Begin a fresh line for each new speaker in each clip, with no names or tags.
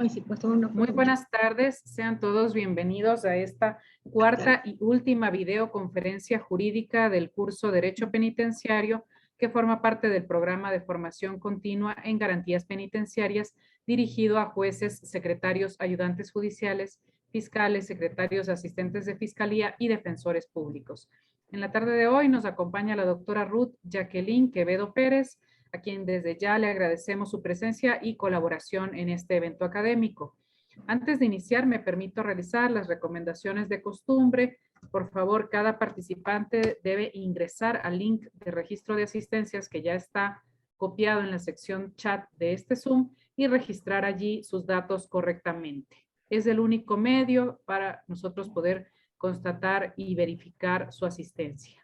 Ay, sí, puesto uno.
Muy buenas tardes, sean todos bienvenidos a esta cuarta y última videoconferencia jurídica del curso Derecho Penitenciario que forma parte del programa de formación continua en garantías penitenciarias dirigido a jueces, secretarios, ayudantes judiciales, fiscales, secretarios, asistentes de fiscalía y defensores públicos. En la tarde de hoy nos acompaña la doctora Ruth Jacqueline Quevedo Pérez, a quien desde ya le agradecemos su presencia y colaboración en este evento académico. Antes de iniciar, me permito realizar las recomendaciones de costumbre. Por favor, cada participante debe ingresar al link de registro de asistencias que ya está copiado en la sección chat de este Zoom y registrar allí sus datos correctamente. Es el único medio para nosotros poder constatar y verificar su asistencia.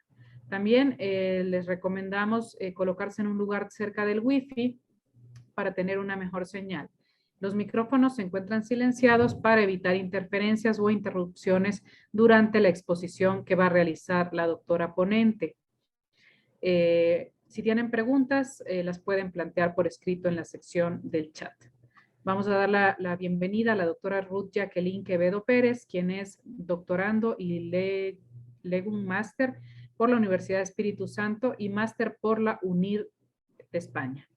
También les recomendamos colocarse en un lugar cerca del Wi-Fi para tener una mejor señal. Los micrófonos se encuentran silenciados para evitar interferencias o interrupciones durante la exposición que va a realizar la doctora ponente. Si tienen preguntas, las pueden plantear por escrito en la sección del chat. Vamos a dar la bienvenida a la doctora Ruth Jacqueline Quevedo Pérez, quien es doctorando y Legum Master por la Universidad de Espíritu Santo y Máster por la UNIR de España.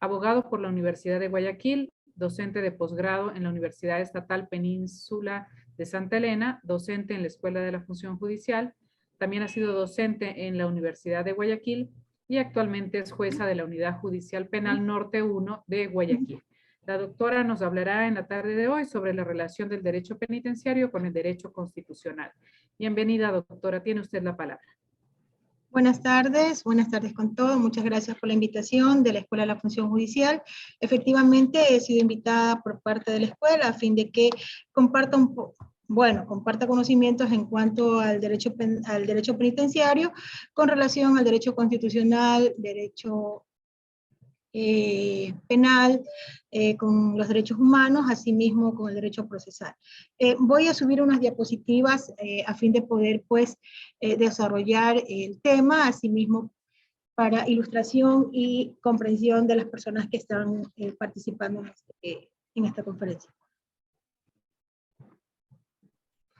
Abogado por la Universidad de Guayaquil, docente de posgrado en la Universidad Estatal Península de Santa Elena, docente en la Escuela de la Función Judicial, también ha sido docente en la Universidad de Guayaquil y actualmente es jueza de la Unidad Judicial Penal Norte 1 de Guayaquil. La doctora nos hablará en la tarde de hoy sobre la relación del derecho penitenciario con el derecho constitucional. Bienvenida, doctora, tiene usted la palabra.
Buenas tardes con todos. Muchas gracias por la invitación de la Escuela de la Función Judicial. Efectivamente, he sido invitada por parte de la escuela a fin de que comparta comparta conocimientos en cuanto al derecho penitenciario con relación al derecho constitucional, derecho penal, con los derechos humanos, asimismo con el derecho procesal. Voy a subir unas diapositivas a fin de poder desarrollar el tema, asimismo para ilustración y comprensión de las personas que están participando en esta conferencia.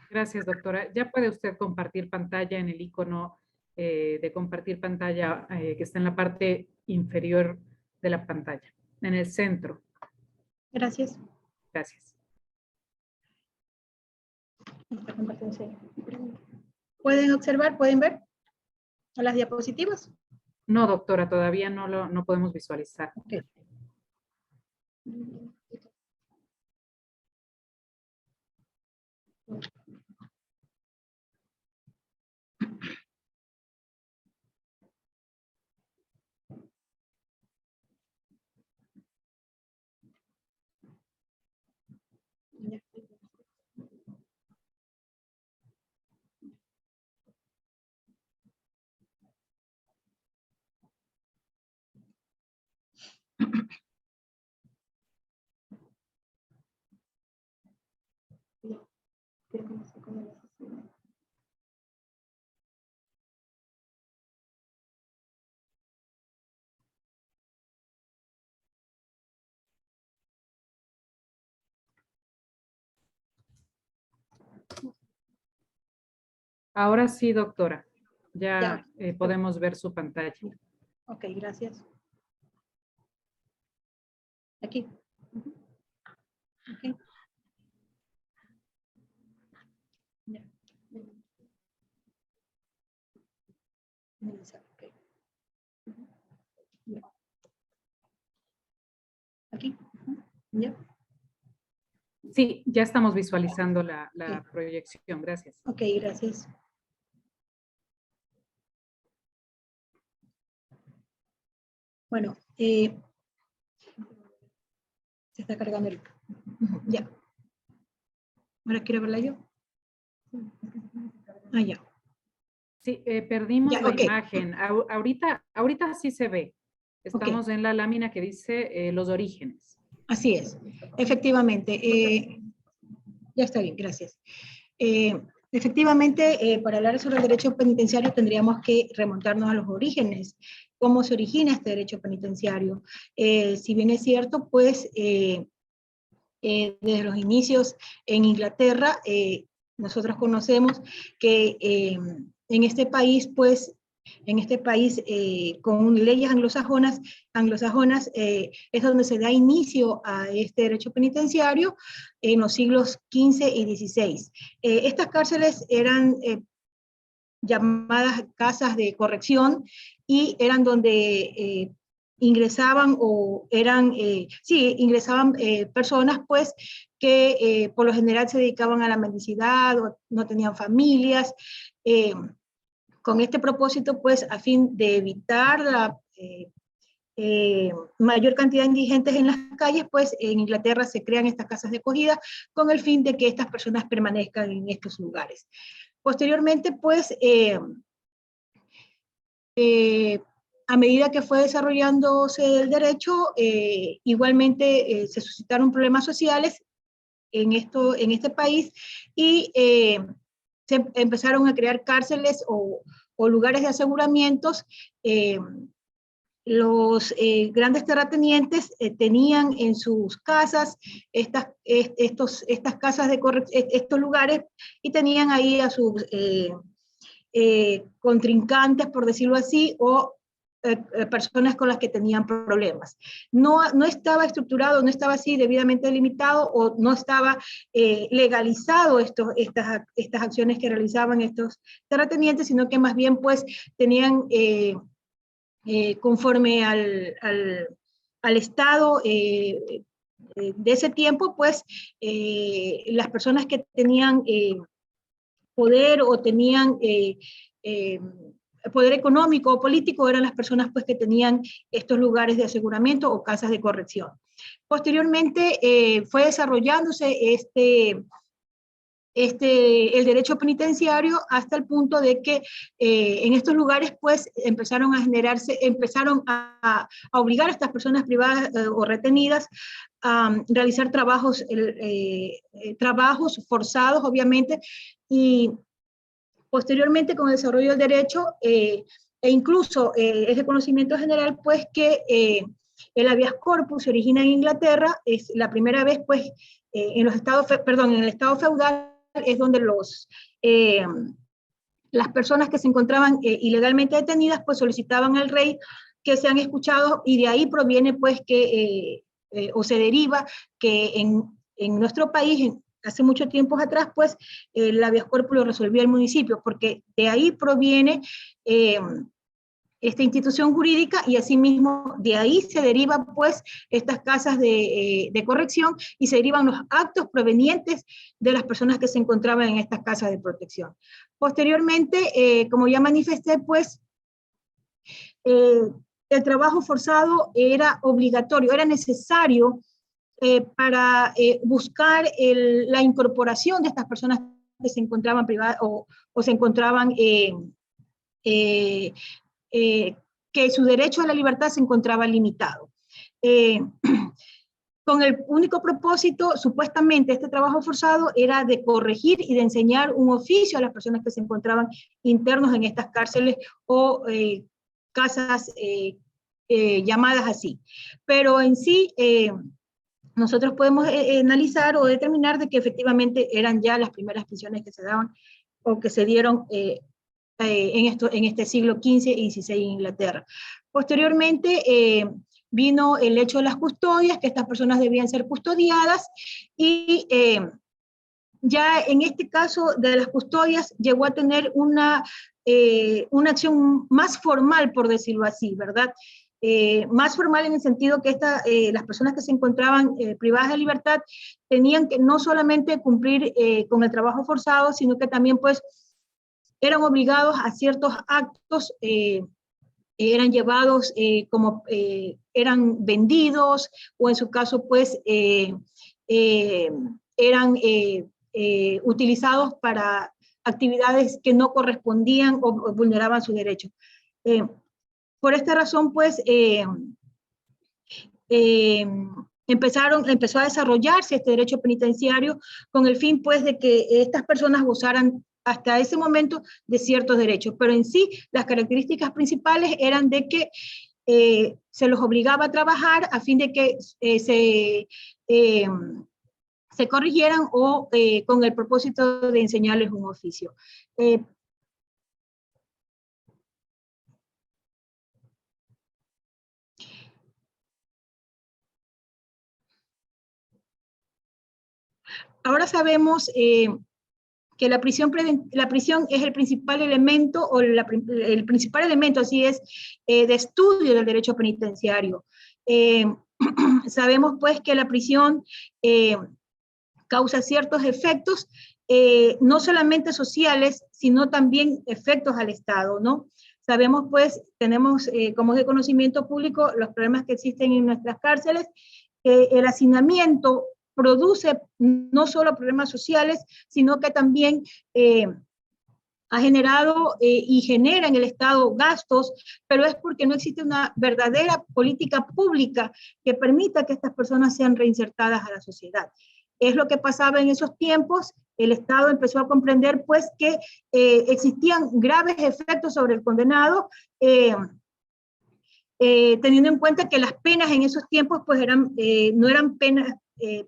Gracias, doctora. Ya puede usted compartir pantalla en el icono de compartir pantalla que está en la parte inferior de la pantalla, en el centro.
Gracias.
Gracias.
¿Pueden observar, pueden ver las diapositivas?
No, doctora, todavía no podemos visualizar.
Okay.
Ahora sí, doctora. Ya podemos ver su pantalla.
Ok, gracias. Aquí. Okay. Okay. Aquí. ¿Ya?
Sí, ya estamos visualizando la proyección. Gracias.
Ok, gracias. Bueno, se está cargando el... Ya. ¿Ahora quiero verla yo? Ah, ya.
Sí, perdimos
ya,
la
okay.
imagen. Ahorita sí se ve. Estamos en la lámina que dice los orígenes.
Así es. Efectivamente. Ya está bien, gracias. Efectivamente, para hablar sobre el derecho penitenciario tendríamos que remontarnos a los orígenes. ¿Cómo se origina este derecho penitenciario? Si bien es cierto, pues desde los inicios en Inglaterra. Nosotros conocemos que en este país, pues, con leyes anglosajonas es donde se da inicio a este derecho penitenciario en los siglos XV y XVI. Estas cárceles eran llamadas casas de corrección y eran donde ingresaban personas pues que por lo general se dedicaban a la mendicidad o no tenían familias. Con este propósito, pues, a fin de evitar la mayor cantidad de indigentes en las calles, pues en Inglaterra se crean estas casas de acogida con el fin de que estas personas permanezcan en estos lugares. Posteriormente, pues, a medida que fue desarrollándose el derecho, igualmente se suscitaron problemas sociales en este país y se empezaron a crear cárceles o lugares de aseguramientos. Los grandes terratenientes tenían en sus casas estas casas estos lugares, y tenían ahí a sus contrincantes, por decirlo así, o personas con las que tenían problemas. No estaba estructurado, no estaba así debidamente delimitado, o no estaba legalizado estas acciones que realizaban estos terratenientes, sino que más bien pues tenían, conforme al estado de ese tiempo, pues las personas que tenían poder o tenían poder económico o político eran las personas pues que tenían estos lugares de aseguramiento o casas de corrección. Posteriormente fue desarrollándose el derecho penitenciario hasta el punto de que en estos lugares pues empezaron a obligar a estas personas privadas o retenidas a realizar trabajos forzados, obviamente, y posteriormente con el desarrollo del derecho e incluso es de conocimiento general pues que el habeas corpus se origina en Inglaterra. Es la primera vez pues en el estado feudal es donde las personas que se encontraban ilegalmente detenidas pues solicitaban al rey que sean escuchados, y de ahí proviene pues que o se deriva que en nuestro país, hace mucho tiempo atrás, pues el habeas corpus lo resolvió el municipio, porque de ahí proviene esta institución jurídica, y asimismo de ahí se derivan pues estas casas de corrección, y se derivan los actos provenientes de las personas que se encontraban en estas casas de protección. Posteriormente, como ya manifesté, pues el trabajo forzado era obligatorio, era necesario para buscar la incorporación de estas personas que se encontraban privadas o se encontraban que su derecho a la libertad se encontraba limitado. Con el único propósito, supuestamente, este trabajo forzado era de corregir y de enseñar un oficio a las personas que se encontraban internos en estas cárceles o casas llamadas así. Pero en sí, nosotros podemos analizar o determinar de que efectivamente eran ya las primeras prisiones que se daban o que se dieron en este siglo XV y XVI en Inglaterra. Posteriormente vino el hecho de las custodias, que estas personas debían ser custodiadas, y ya en este caso de las custodias llegó a tener una acción más formal, por decirlo así, ¿verdad? Más formal en el sentido que las personas que se encontraban privadas de libertad tenían que no solamente cumplir con el trabajo forzado, sino que también pues eran obligados a ciertos actos, eran llevados eran vendidos, o en su caso pues eran utilizados para actividades que no correspondían o vulneraban sus derechos. Por esta razón pues empezó a desarrollarse este derecho penitenciario con el fin pues de que estas personas gozaran hasta ese momento de ciertos derechos, pero en sí las características principales eran de que se los obligaba a trabajar a fin de que se corrigieran o con el propósito de enseñarles un oficio. Ahora sabemos que la prisión es el principal elemento, o el principal elemento, así es, de estudio del derecho penitenciario. Sabemos pues que la prisión causa ciertos efectos, no solamente sociales, sino también efectos al Estado, ¿no? Sabemos pues, tenemos como es de conocimiento público los problemas que existen en nuestras cárceles. El hacinamiento produce no solo problemas sociales, sino que también ha generado y genera en el Estado gastos, pero es porque no existe una verdadera política pública que permita que estas personas sean reinsertadas a la sociedad. Es lo que pasaba en esos tiempos. El Estado empezó a comprender pues que existían graves efectos sobre el condenado, teniendo en cuenta que las penas en esos tiempos pues no eran penas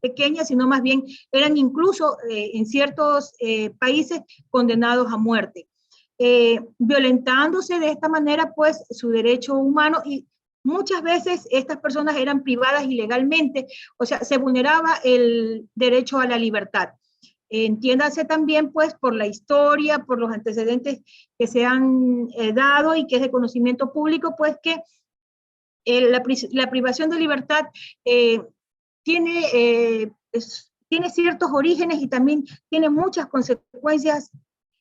pequeñas, sino más bien eran incluso en ciertos países condenados a muerte, violentándose de esta manera pues su derecho humano, y muchas veces estas personas eran privadas ilegalmente, o sea, se vulneraba el derecho a la libertad. Entiéndase también pues por la historia, por los antecedentes que se han dado y que es de conocimiento público, pues que la privación de libertad tiene ciertos orígenes y también tiene muchas consecuencias,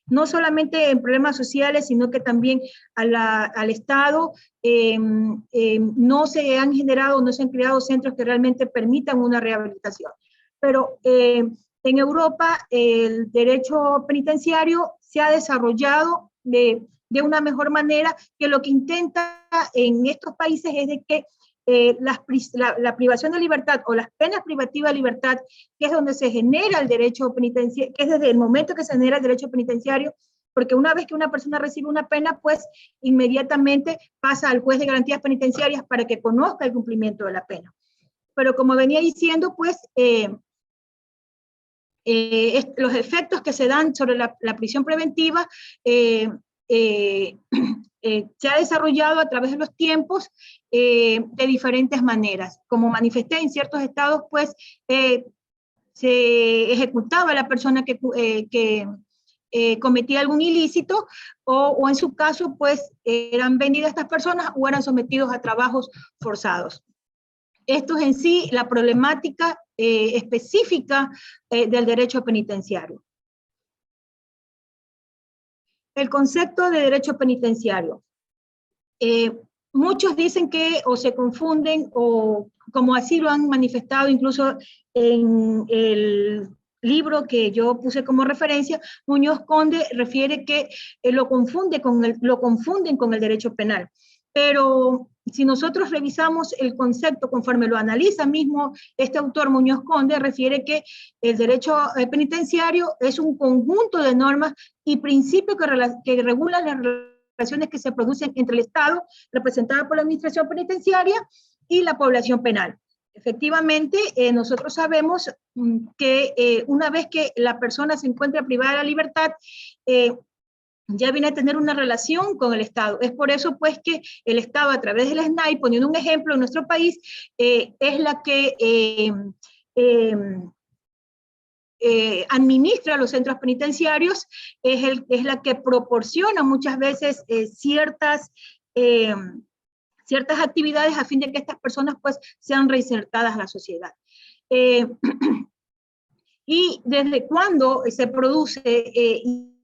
no solamente en problemas sociales, sino que también al Estado. No se han generado, no se han creado centros que realmente permitan una rehabilitación. Pero en Europa el derecho penitenciario se ha desarrollado de una mejor manera, que lo que intenta en estos países es de que la privación de libertad o las penas privativas de libertad, que es donde se genera el derecho penitenciario, que es desde el momento que se genera el derecho penitenciario, porque una vez que una persona recibe una pena, pues inmediatamente pasa al juez de garantías penitenciarias para que conozca el cumplimiento de la pena. Pero como venía diciendo, pues los efectos que se dan sobre la prisión preventiva se ha desarrollado a través de los tiempos de diferentes maneras. Como manifesté, en ciertos estados, pues, se ejecutaba a la persona que cometía algún ilícito, o en su caso, pues, eran vendidas estas personas o eran sometidos a trabajos forzados. Esto es en sí la problemática específica del derecho penitenciario. El concepto de derecho penitenciario. Muchos dicen que o se confunden, o como así lo han manifestado incluso en el libro que yo puse como referencia, Muñoz Conde refiere que lo confunden con el derecho penal. Pero si nosotros revisamos el concepto conforme lo analiza mismo este autor Muñoz Conde, refiere que el derecho penitenciario es un conjunto de normas y principios que regulan las relaciones que se producen entre el Estado, representada por la administración penitenciaria, y la población penal. Efectivamente, nosotros sabemos que una vez que la persona se encuentra privada de la libertad, ya viene a tener una relación con el Estado. Es por eso pues que el Estado, a través del SNAI, poniendo un ejemplo en nuestro país, es la que administra los centros penitenciarios, es la que proporciona muchas veces ciertas actividades a fin de que estas personas pues sean reinsertadas a la sociedad. Y desde cuándo se produce,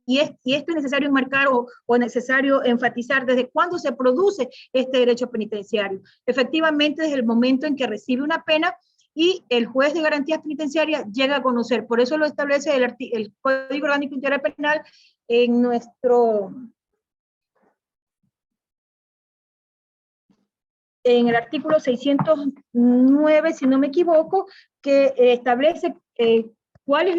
y esto es necesario enmarcar o necesario enfatizar, desde cuándo se produce este derecho penitenciario. Efectivamente, desde el momento en que recibe una pena y el juez de garantías penitenciarias llega a conocer. Por eso lo establece el Código Orgánico Integral Penal en en el artículo 609, si no me equivoco, que establece cuál es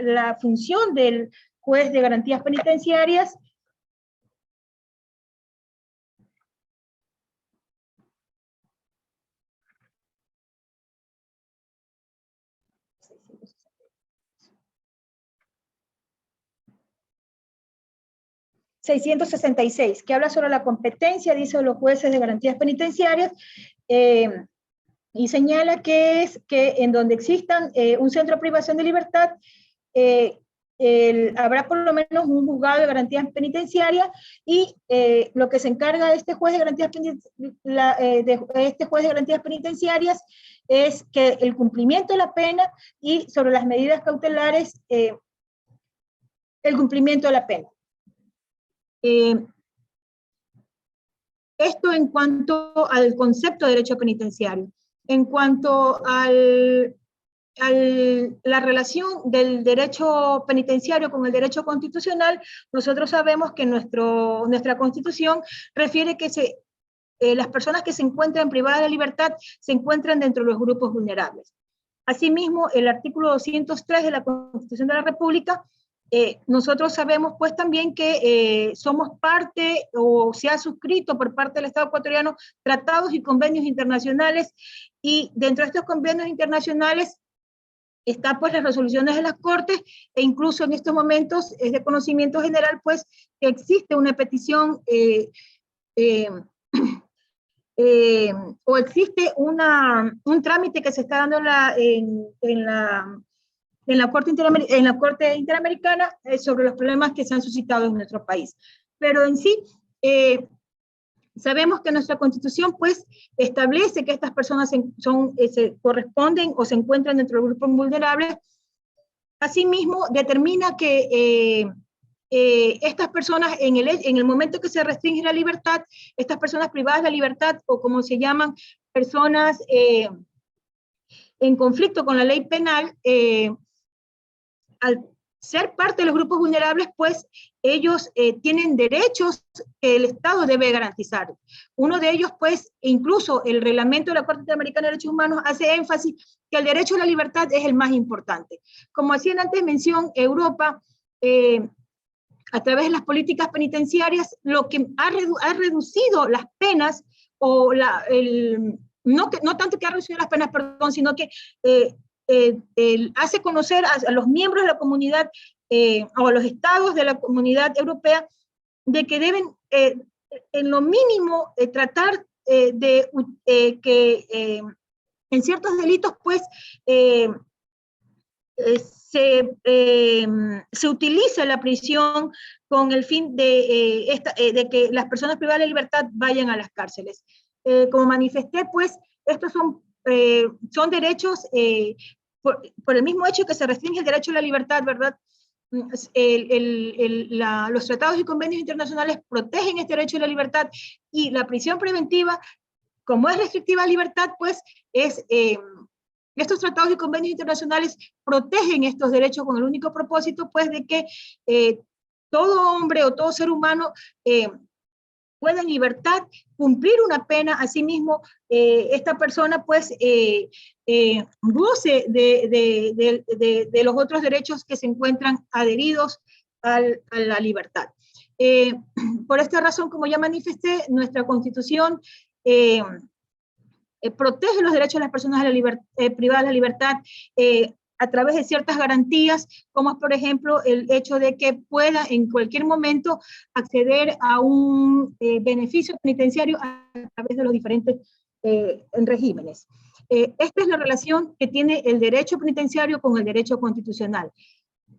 la función del juez de garantías penitenciarias. ...666, que habla sobre la competencia, dice, de los jueces de garantías penitenciarias, y señala que es que en donde existan un centro de privación de libertad, habrá por lo menos un juzgado de garantías penitenciarias, y lo que se encarga de este juez de garantías penitenciarias es que el cumplimiento de la pena, y sobre las medidas cautelares, el cumplimiento de la pena. Esto en cuanto al concepto de derecho penitenciario. En cuanto a la relación del derecho penitenciario con el derecho constitucional, nosotros sabemos que nuestra Constitución refiere que las personas que se encuentran privadas de libertad se encuentran dentro de los grupos vulnerables. Asimismo, el artículo 203 de la Constitución de la República, nosotros sabemos pues también que somos parte, o se ha suscrito por parte del Estado ecuatoriano, tratados y convenios internacionales, y dentro de estos convenios internacionales está pues las resoluciones de las Cortes, e incluso en estos momentos es de conocimiento general pues que existe una petición o existe un trámite que se está dando en la Corte Interamericana sobre los problemas que se han suscitado en nuestro país. Pero en sí, sabemos que nuestra Constitución pues establece que estas personas se corresponden o se encuentran dentro del grupo vulnerable. Asimismo, determina que estas personas, en el momento que se restringe la libertad, estas personas privadas de la libertad, o como se llaman, personas en conflicto con la ley penal, al ser parte de los grupos vulnerables, pues ellos tienen derechos que el Estado debe garantizar. Uno de ellos, pues, incluso el reglamento de la Corte Interamericana de Derechos Humanos hace énfasis que el derecho a la libertad es el más importante. Como hacían antes mención, Europa, a través de las políticas penitenciarias, lo que ha reducido las penas, o no tanto que ha reducido las penas, perdón, sino que hace conocer a los miembros de la comunidad o a los estados de la comunidad europea de que deben en lo mínimo tratar de que en ciertos delitos pues se utiliza la prisión con el fin de que las personas privadas de libertad vayan a las cárceles. Como manifesté, pues estos son derechos, por el mismo hecho que se restringe el derecho a la libertad, ¿verdad? Los tratados y convenios internacionales protegen este derecho a la libertad, y la prisión preventiva, como es restrictiva a libertad, pues estos tratados y convenios internacionales protegen estos derechos con el único propósito, pues, de que todo hombre o todo ser humano pueda en libertad cumplir una pena. Asimismo, esta persona pues goce de los otros derechos que se encuentran adheridos a la libertad. Por esta razón, como ya manifesté, nuestra Constitución protege los derechos de las personas privadas de la libertad a través de ciertas garantías, como es, por ejemplo, el hecho de que pueda en cualquier momento acceder a un beneficio penitenciario a través de los diferentes regímenes. Esta es la relación que tiene el derecho penitenciario con el derecho constitucional.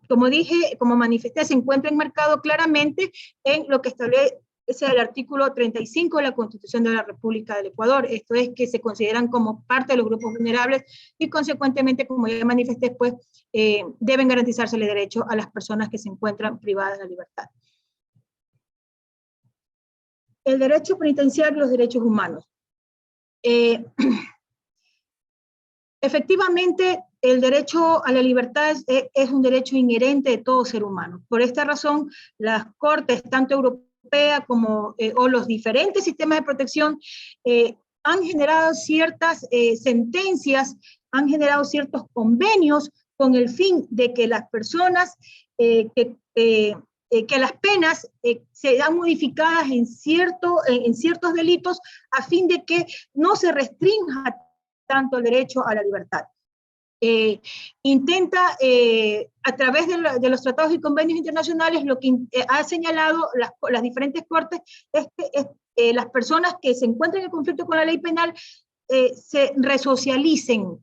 Como dije, como manifesté, se encuentra enmarcado claramente en lo que establece el artículo 35 de la Constitución de la República del Ecuador. Esto es, que se consideran como parte de los grupos vulnerables, y consecuentemente, como ya manifesté, pues, deben garantizarse el derecho a las personas que se encuentran privadas de la libertad. El derecho penitenciario y los derechos humanos. Efectivamente, el derecho a la libertad es un derecho inherente de todo ser humano. Por esta razón, las Cortes, tanto europeas como o los diferentes sistemas de protección, han generado ciertas sentencias, han generado ciertos convenios con el fin de que las personas, que las penas sean modificadas en ciertos delitos, a fin de que no se restrinja tanto el derecho a la libertad. intenta, a través de los tratados y convenios internacionales, lo que ha señalado las diferentes cortes es que las personas que se encuentran en conflicto con la ley penal se resocialicen,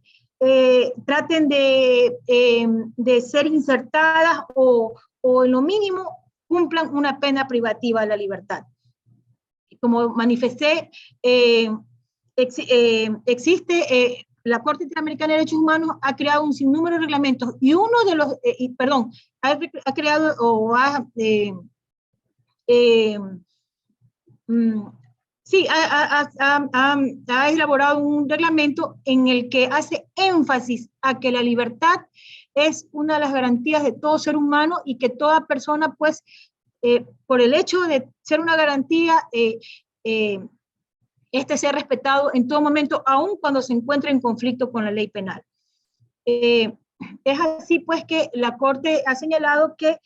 traten de ser insertadas o en lo mínimo cumplan una pena privativa de la libertad. Como manifesté, existe la Corte Interamericana de Derechos Humanos ha creado un sinnúmero de reglamentos y uno de los, ha creado o ha, ha elaborado un reglamento en el que hace énfasis a que la libertad es una de las garantías de todo ser humano y que toda persona, pues, por el hecho de ser una garantía, sea respetado en todo momento, aun cuando se encuentre en conflicto con la ley penal. Es así, pues, que la Corte ha señalado que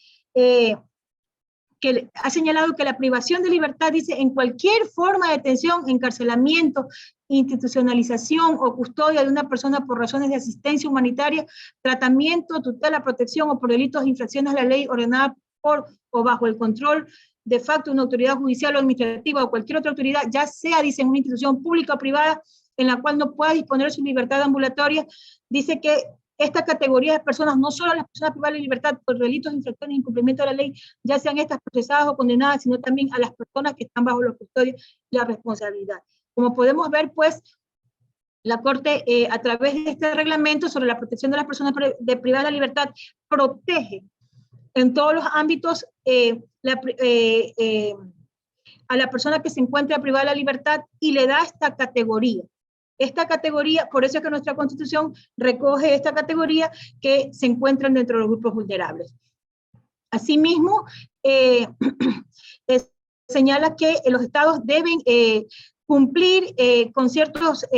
la privación de libertad, dice, en cualquier forma de detención, encarcelamiento, institucionalización o custodia de una persona por razones de asistencia humanitaria, tratamiento, tutela, protección o por delitos e infracciones a la ley ordenada por o bajo el control de facto una autoridad judicial o administrativa o cualquier otra autoridad, ya sea, dice, en una institución pública o privada en la cual no pueda disponer de su libertad ambulatoria, dice que esta categoría de personas, no solo las personas privadas de libertad por delitos, infracciones e incumplimiento de la ley, ya sean estas procesadas o condenadas, sino también a las personas que están bajo la custodia y la responsabilidad. Como podemos ver, pues, la Corte, a través de este reglamento sobre la protección de las personas privadas de la libertad, protege en todos los ámbitos a la persona que se encuentra privada de la libertad y le da esta categoría. Esta categoría, por eso es que nuestra Constitución recoge esta categoría que se encuentran dentro de los grupos vulnerables. Asimismo, señala que los estados deben cumplir con ciertas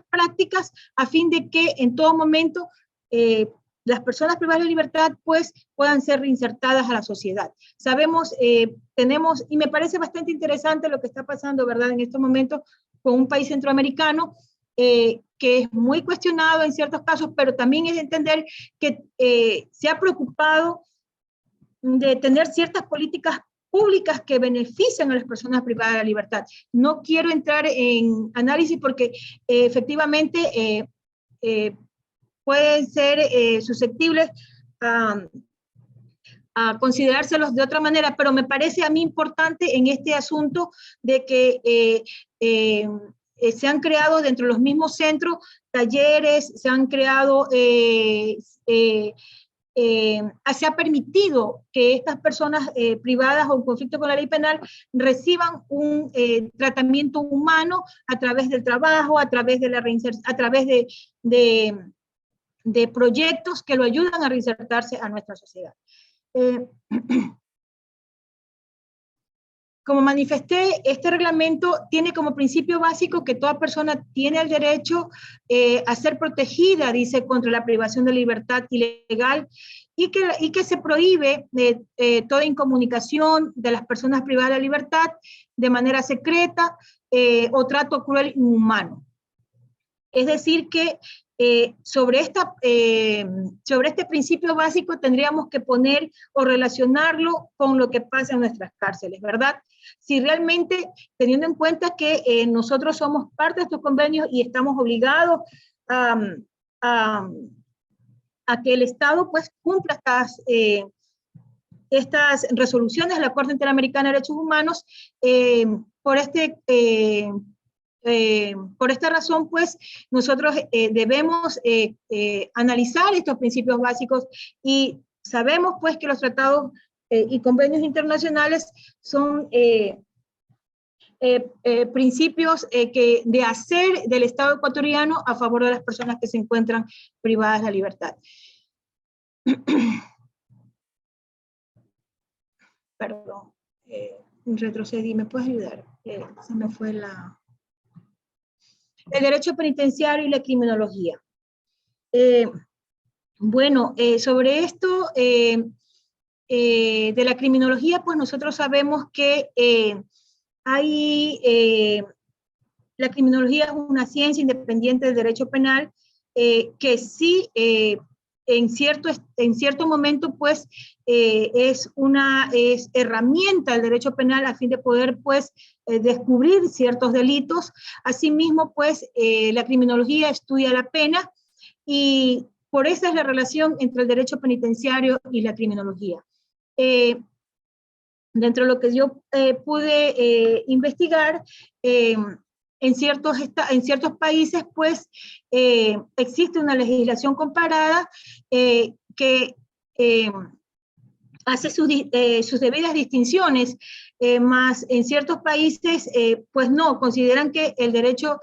prácticas a fin de que en todo momento las personas privadas de libertad, pues, puedan ser reinsertadas a la sociedad. Sabemos, tenemos, y me parece bastante interesante lo que está pasando, ¿verdad?, en estos momentos con un país centroamericano que es muy cuestionado en ciertos casos, pero también es de entender que se ha preocupado de tener ciertas políticas públicas que benefician a las personas privadas de la libertad. No quiero entrar en análisis porque efectivamente pueden ser susceptibles a considerárselos de otra manera, pero me parece a mí importante en este asunto de que se han creado dentro de los mismos centros talleres, se han creado, se ha permitido que estas personas privadas o en conflicto con la ley penal reciban un tratamiento humano a través del trabajo, a través de la reinserción, a través de proyectos que lo ayudan a reinsertarse a nuestra sociedad. Como manifesté, este reglamento tiene como principio básico que toda persona tiene el derecho a ser protegida, dice, contra la privación de libertad ilegal y que se prohíbe toda incomunicación de las personas privadas de la libertad de manera secreta o trato cruel e inhumano. Es decir que sobre este principio básico tendríamos que poner o relacionarlo con lo que pasa en nuestras cárceles, ¿verdad? Si realmente, teniendo en cuenta que nosotros somos parte de estos convenios y estamos obligados a que el Estado, pues, cumpla estas resoluciones de la Corte Interamericana de Derechos Humanos, por esta razón, pues, nosotros debemos analizar estos principios básicos y sabemos, pues, que los tratados y convenios internacionales son principios de hacer del Estado ecuatoriano a favor de las personas que se encuentran privadas de la libertad. Perdón, retrocedí, ¿me puedes ayudar? Se me fue la... El derecho penitenciario y la criminología. Bueno, sobre esto de la criminología, pues nosotros sabemos que la criminología es una ciencia independiente del derecho penal que sí en cierto momento pues es herramienta del derecho penal a fin de poder pues descubrir ciertos delitos. Asimismo pues la criminología estudia la pena y por esa es la relación entre el derecho penitenciario y la criminología. Dentro de lo que yo pude investigar, en ciertos países, pues, existe una legislación comparada que hace sus debidas distinciones, más en ciertos países, pues no, consideran que el derecho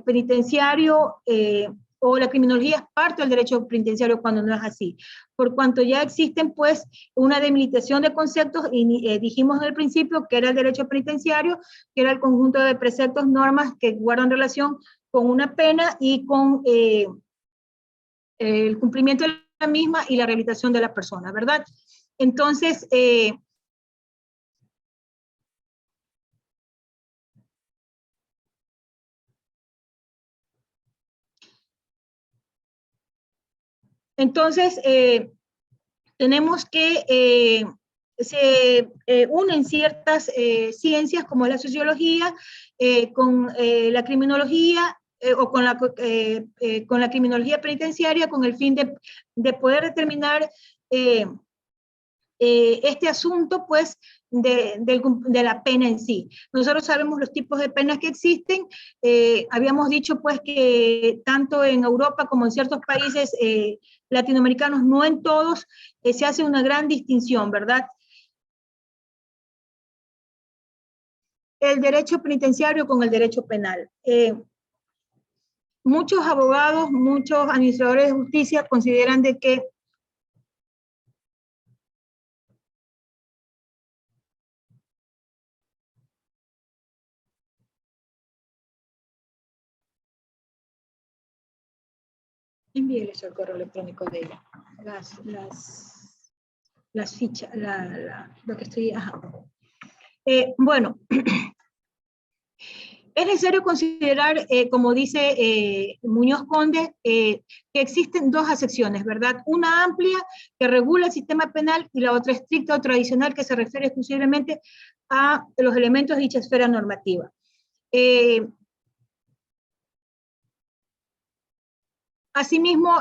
penitenciario o la criminología es parte del derecho penitenciario cuando no es así. Por cuanto ya existen, pues, una delimitación de conceptos, y dijimos en el principio que era el derecho penitenciario, que era el conjunto de preceptos, normas que guardan relación con una pena y con el cumplimiento de la misma y la rehabilitación de la persona, ¿verdad? Entonces, tenemos que se unen ciertas ciencias como la sociología con la criminología o con la criminología penitenciaria con el fin de poder determinar este asunto, pues, de la pena en sí. Nosotros sabemos los tipos de penas que existen. Habíamos dicho, pues, que tanto en Europa como en ciertos países latinoamericanos, no en todos, se hace una gran distinción, ¿verdad? El derecho penitenciario con el derecho penal. Muchos abogados, muchos administradores de justicia consideran de que envíeles el correo electrónico de ella, las fichas, lo que estoy, ajá. Bueno, es necesario considerar, como dice Muñoz Conde, que existen dos acepciones, ¿verdad? Una amplia que regula el sistema penal y la otra estricta o tradicional que se refiere exclusivamente a los elementos de dicha esfera normativa. Asimismo,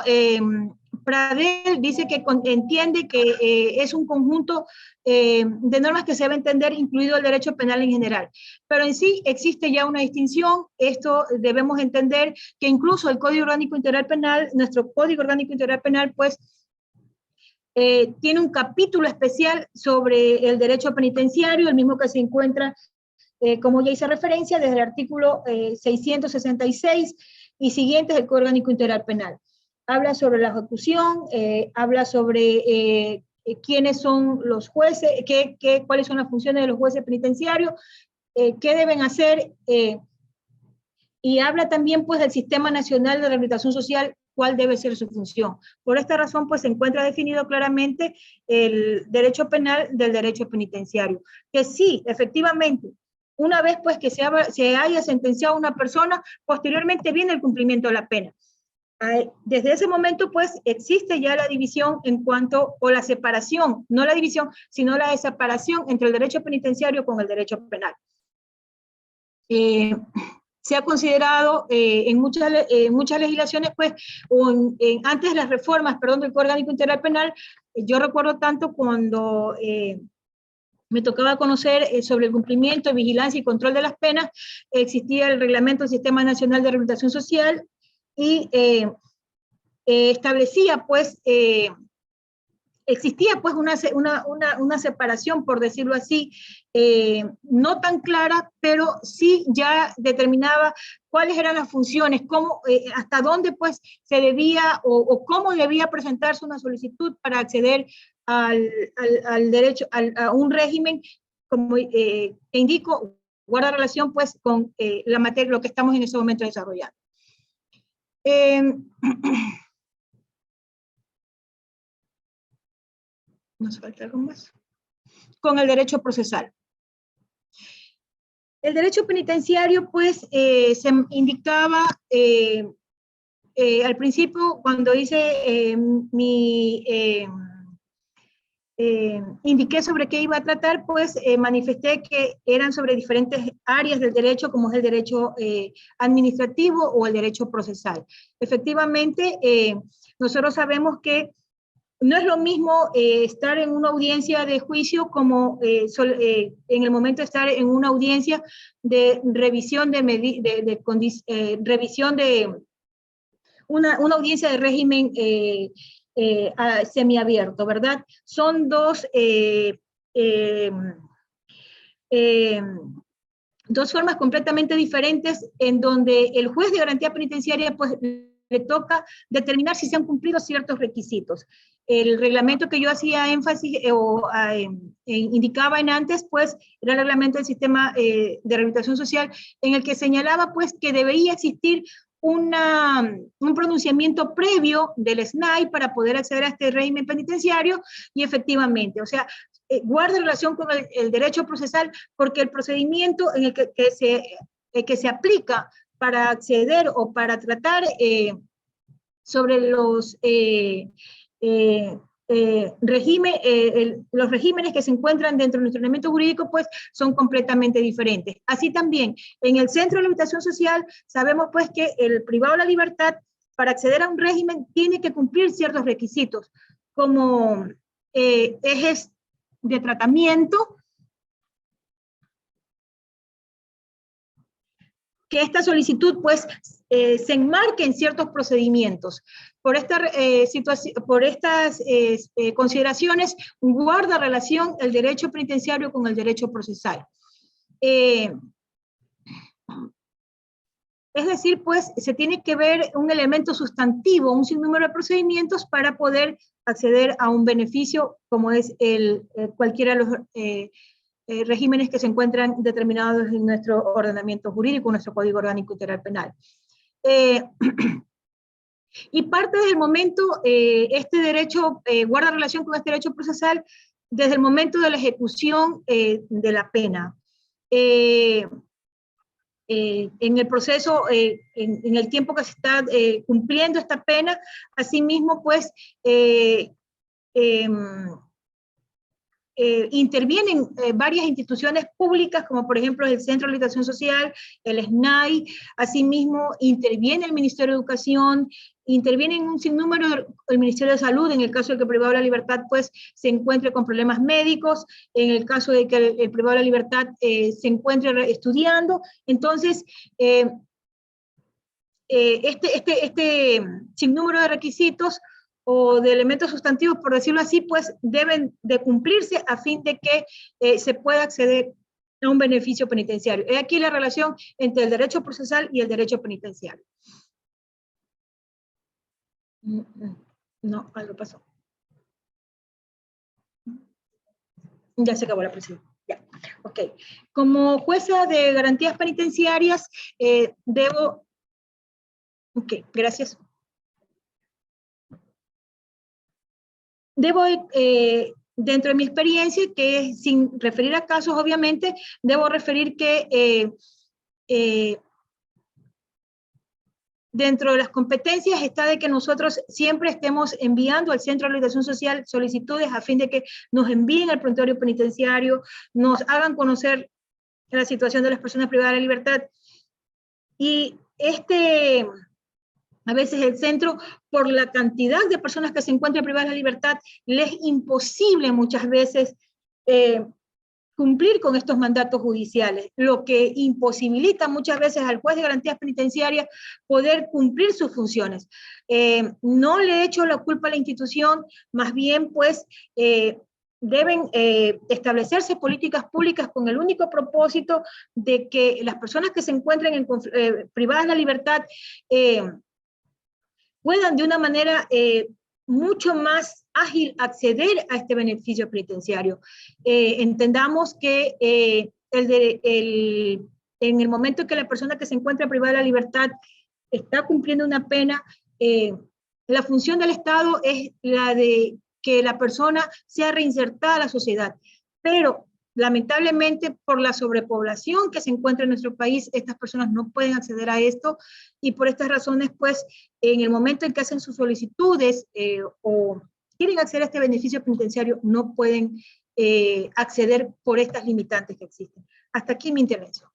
Pradel dice que entiende que es un conjunto de normas que se debe entender, incluido el derecho penal en general. Pero en sí existe ya una distinción. Esto debemos entender que incluso el Código Orgánico Integral Penal, nuestro Código Orgánico Integral Penal, pues, tiene un capítulo especial sobre el derecho penitenciario, el mismo que se encuentra, como ya hice referencia, desde el artículo 666 y siguientes del Código Orgánico Integral Penal. Habla sobre la ejecución, habla sobre quiénes son los jueces, cuáles son las funciones de los jueces penitenciarios, qué deben hacer, y habla también, pues, del Sistema Nacional de Rehabilitación Social, cuál debe ser su función. Por esta razón, pues, se encuentra definido claramente el derecho penal del derecho penitenciario, que sí, efectivamente, una vez, pues, que se haya sentenciado a una persona, posteriormente viene el cumplimiento de la pena. Desde ese momento, pues, existe ya la división en cuanto, o la separación, no la división, sino la separación entre el derecho penitenciario con el derecho penal. Se ha considerado en muchas legislaciones, pues, antes de las reformas, perdón, del Código Orgánico Integral Penal, yo recuerdo tanto cuando me tocaba conocer sobre el cumplimiento, vigilancia y control de las penas, existía el reglamento del Sistema Nacional de Rehabilitación Social y establecía, pues, existía, pues, una separación, por decirlo así, no tan clara, pero sí ya determinaba cuáles eran las funciones, cómo, hasta dónde, pues, se debía o cómo debía presentarse una solicitud para acceder al derecho, a un régimen, como te indico, guarda relación, pues, con la materia, lo que estamos en ese momento desarrollando. Nos falta algo más. Con el derecho procesal. El derecho penitenciario, pues, se indicaba al principio, cuando hice indiqué sobre qué iba a tratar, pues manifesté que eran sobre diferentes áreas del derecho, como es el derecho administrativo o el derecho procesal. Efectivamente, nosotros sabemos que no es lo mismo estar en una audiencia de juicio como en el momento de estar en una audiencia de revisión revisión de una audiencia de régimen semiabierto, ¿verdad? Son dos formas completamente diferentes en donde el juez de garantía penitenciaria pues le toca determinar si se han cumplido ciertos requisitos. El reglamento que yo hacía énfasis indicaba en antes, pues, era el reglamento del sistema de rehabilitación social, en el que señalaba, pues, que debería existir un pronunciamiento previo del SNAI para poder acceder a este régimen penitenciario, y efectivamente, o sea, guarda relación con el derecho procesal, porque el procedimiento en el que se aplica para acceder o para tratar sobre los los regímenes que se encuentran dentro de nuestro ordenamiento jurídico, pues son completamente diferentes. Así también, en el Centro de Rehabilitación Social, sabemos pues que el privado de la libertad, para acceder a un régimen, tiene que cumplir ciertos requisitos, como ejes de tratamiento, que esta solicitud pues se enmarque en ciertos procedimientos. Por estas consideraciones, guarda relación el derecho penitenciario con el derecho procesal. Es decir, pues se tiene que ver un elemento sustantivo, un sinnúmero de procedimientos para poder acceder a un beneficio como es cualquiera de los regímenes que se encuentran determinados en nuestro ordenamiento jurídico, nuestro Código Orgánico Integral Penal. Y parte del momento, este derecho guarda relación con este derecho procesal desde el momento de la ejecución de la pena. En el proceso, en el tiempo que se está cumpliendo esta pena, asimismo, pues, intervienen varias instituciones públicas, como por ejemplo el Centro de Rehabilitación Social, el SNAI, asimismo interviene el Ministerio de Educación, intervienen un sinnúmero del Ministerio de Salud, en el caso de que el privado de la libertad pues se encuentre con problemas médicos, en el caso de que el privado de la libertad se encuentre estudiando. Entonces, este sinnúmero de requisitos o de elementos sustantivos, por decirlo así, pues deben de cumplirse a fin de que se pueda acceder a un beneficio penitenciario. He aquí la relación entre el derecho procesal y el derecho penitenciario. No, algo pasó. Ya se acabó la presentación. Ya. Ok. Como jueza de garantías penitenciarias, debo... Ok, gracias. Debo, dentro de mi experiencia, que sin referir a casos, obviamente, debo referir que dentro de las competencias está de que nosotros siempre estemos enviando al Centro de Rehabilitación Social solicitudes a fin de que nos envíen al prontuario penitenciario, nos hagan conocer la situación de las personas privadas de la libertad. Y a veces el centro, por la cantidad de personas que se encuentran privadas de la libertad, les es imposible muchas veces cumplir con estos mandatos judiciales, lo que imposibilita muchas veces al juez de garantías penitenciarias poder cumplir sus funciones. No le echo la culpa a la institución, más bien pues deben establecerse políticas públicas con el único propósito de que las personas que se encuentren privadas de la libertad puedan de una manera mucho más ágil acceder a este beneficio penitenciario. Entendamos que en el momento en que la persona que se encuentra privada de la libertad está cumpliendo una pena, la función del Estado es la de que la persona sea reinsertada a la sociedad. Pero Lamentablemente, por la sobrepoblación que se encuentra en nuestro país, estas personas no pueden acceder a esto, y por estas razones, pues, en el momento en que hacen sus solicitudes o quieren acceder a este beneficio penitenciario, no pueden acceder por estas limitantes que existen. Hasta aquí mi intervención.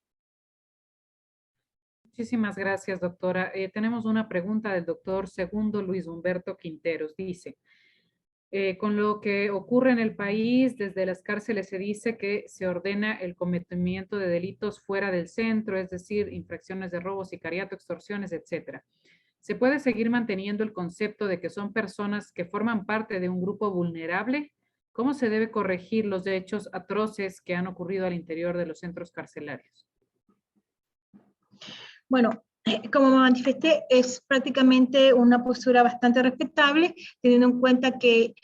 Muchísimas gracias, doctora. Tenemos una pregunta del doctor Segundo Luis Humberto Quinteros. Dice, con lo que ocurre en el país, desde las cárceles se dice que se ordena el cometimiento de delitos fuera del centro, es decir, infracciones de robo, sicariato, extorsiones, etcétera. ¿Se puede seguir manteniendo el concepto de que son personas que forman parte de un grupo vulnerable? ¿Cómo se debe corregir los hechos atroces que han ocurrido al interior de los centros carcelarios?
Bueno, como manifesté, es prácticamente una postura bastante respetable, teniendo en cuenta que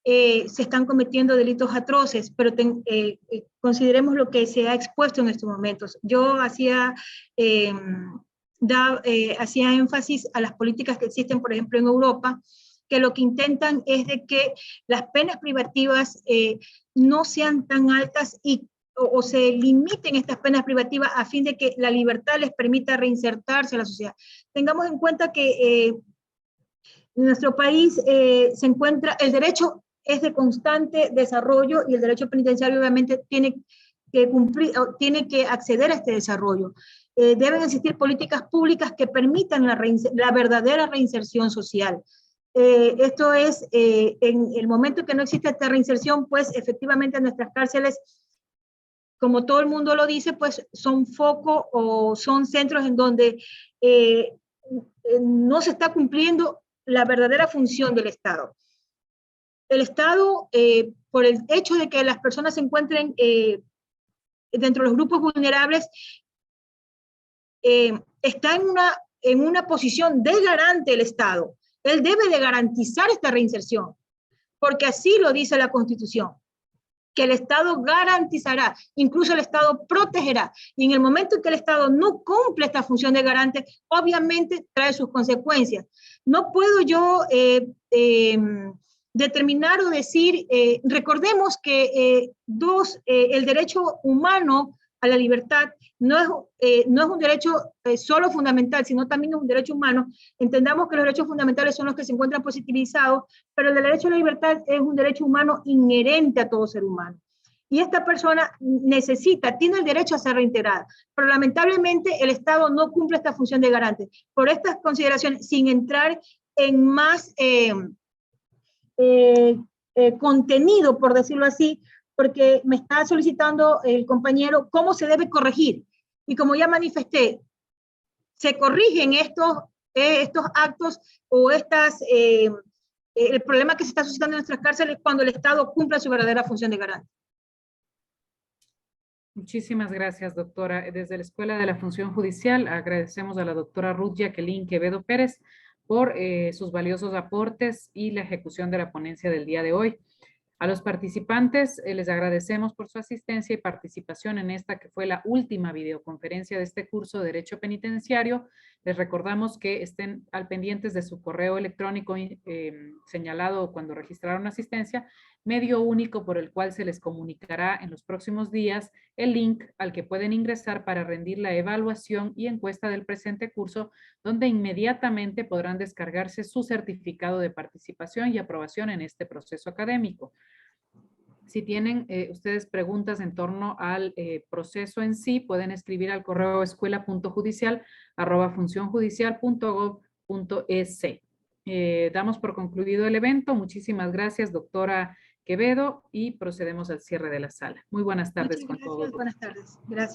se están cometiendo delitos atroces, pero consideremos lo que se ha expuesto en estos momentos. Yo hacía énfasis a las políticas que existen, por ejemplo, en Europa, que lo que intentan es de que las penas privativas no sean tan altas o se limiten estas penas privativas a fin de que la libertad les permita reinsertarse a la sociedad. Tengamos en cuenta que en nuestro país se encuentra, el derecho es de constante desarrollo y el derecho penitenciario obviamente tiene que cumplir, tiene que acceder a este desarrollo. Deben existir políticas públicas que permitan la verdadera reinserción social. Esto es, en el momento en que no existe esta reinserción, pues efectivamente nuestras cárceles, como todo el mundo lo dice, pues son foco o son centros en donde no se está cumpliendo la verdadera función del Estado. El Estado, por el hecho de que las personas se encuentren dentro de los grupos vulnerables, está en una posición de garante el Estado. Él debe de garantizar esta reinserción, porque así lo dice la Constitución, que el Estado garantizará, incluso el Estado protegerá, y en el momento en que el Estado no cumple esta función de garante, obviamente trae sus consecuencias. No puedo yo determinar o decir, recordemos que el derecho humano a la libertad no es un derecho solo fundamental, sino también es un derecho humano. Entendamos que los derechos fundamentales son los que se encuentran positivizados, pero el derecho a la libertad es un derecho humano inherente a todo ser humano. Y esta persona tiene el derecho a ser reintegrada, pero lamentablemente el Estado no cumple esta función de garante. Por estas consideraciones, sin entrar en más contenido, por decirlo así, porque me está solicitando el compañero cómo se debe corregir. Y como ya manifesté, se corrigen estos actos o el problema que se está suscitando en nuestras cárceles cuando el Estado cumpla su verdadera función de garante.
Muchísimas gracias, doctora. Desde la Escuela de la Función Judicial agradecemos a la doctora Ruth Jacqueline Quevedo Pérez por sus valiosos aportes y la ejecución de la ponencia del día de hoy. A los participantes les agradecemos por su asistencia y participación en esta que fue la última videoconferencia de este curso de Derecho Penitenciario. Les recordamos que estén al pendientes de su correo electrónico señalado cuando registraron asistencia, medio único por el cual se les comunicará en los próximos días el link al que pueden ingresar para rendir la evaluación y encuesta del presente curso, donde inmediatamente podrán descargarse su certificado de participación y aprobación en este proceso académico. Si tienen ustedes preguntas en torno al proceso en sí, pueden escribir al correo escuela.judicial@funcionjudicial.gov.es. Damos por concluido el evento. Muchísimas gracias, doctora Quevedo, y procedemos al cierre de la sala. Muy buenas tardes con todos.
Buenas tardes. Gracias.